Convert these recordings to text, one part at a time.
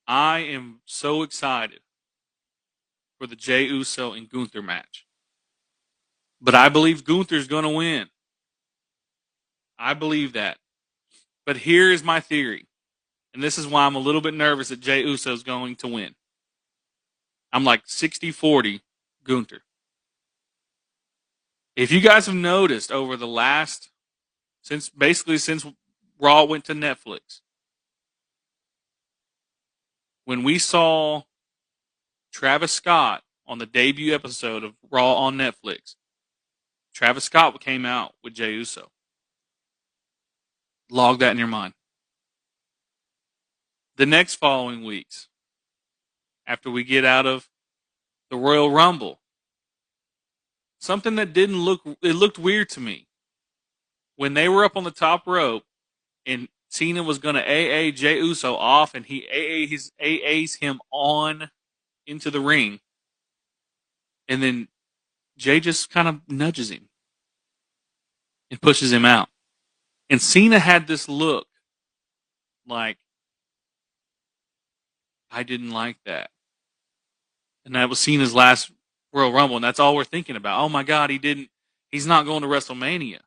I am so excited for the Jey Uso and Gunther match. But I believe Gunther's going to win. I believe that. But here is my theory. And this is why I'm a little bit nervous that Jey Uso is going to win. I'm like 60-40 Gunther. If you guys have noticed over the last, since Raw went to Netflix, when we saw Travis Scott on the debut episode of Raw on Netflix, Travis Scott came out with Jey Uso. Log that in your mind. The next following weeks, after we get out of the Royal Rumble, something that it looked weird to me. When they were up on the top rope and Cena was going to AA Jey Uso off and he AAs him on into the ring. And then Jey just kind of nudges him and pushes him out. And Cena had this look like, I didn't like that. And that was Cena's last Royal Rumble. And that's all we're thinking about. Oh my God, he's not going to WrestleMania.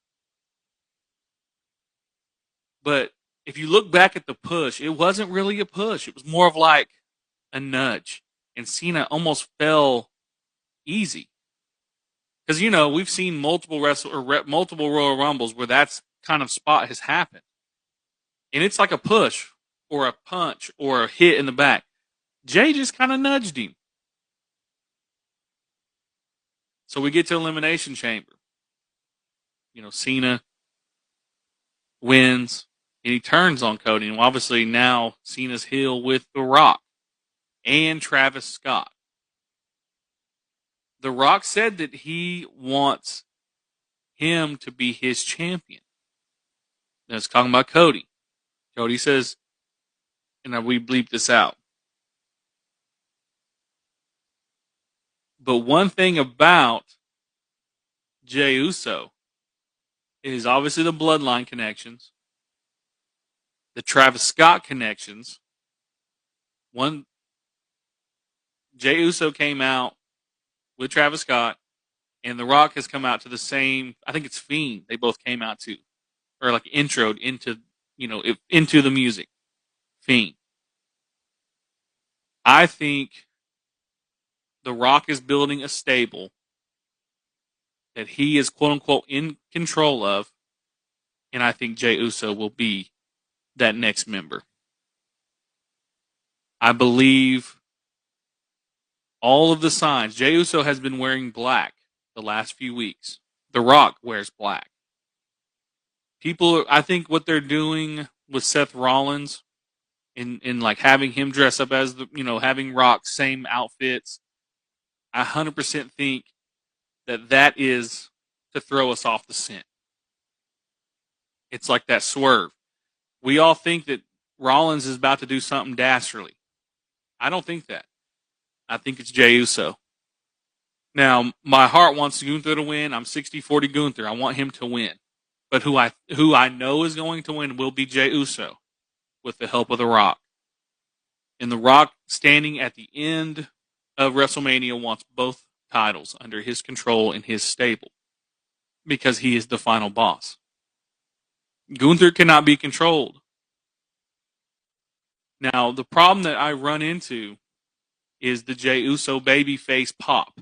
But if you look back at the push, it wasn't really a push. It was more of like a nudge. And Cena almost fell easy. Because, we've seen multiple Royal Rumbles where that kind of spot has happened. And it's like a push or a punch or a hit in the back. Jey just kind of nudged him. So we get to Elimination Chamber. Cena wins and he turns on Cody. And obviously now Cena's heel with The Rock and Travis Scott. The Rock said that he wants him to be his champion. Now it's talking about Cody. Cody says, and we bleep this out. But one thing about Jey Uso is obviously the bloodline connections, the Travis Scott connections. Jey Uso came out with Travis Scott, and The Rock has come out to the same. I think it's Fiend. They both came out to, or like introed into into the music. Fiend. I think The Rock is building a stable that he is quote unquote in control of, and I think Jey Uso will be that next member. I believe all of the signs. Jey Uso has been wearing black the last few weeks. The Rock wears black. I think what they're doing with Seth Rollins in like having him dress up as having Rock same outfits, I 100% think that is to throw us off the scent. It's like that swerve. We all think that Rollins is about to do something dastardly. I don't think that. I think it's Jey Uso. Now, my heart wants Gunther to win. I'm 60-40 Gunther. I want him to win. But who I know is going to win will be Jey Uso with the help of The Rock. And The Rock, standing at the end of WrestleMania, wants both titles under his control and his stable because he is the final boss. Gunther cannot be controlled. Now, the problem that I run into is the Jey Uso babyface pop.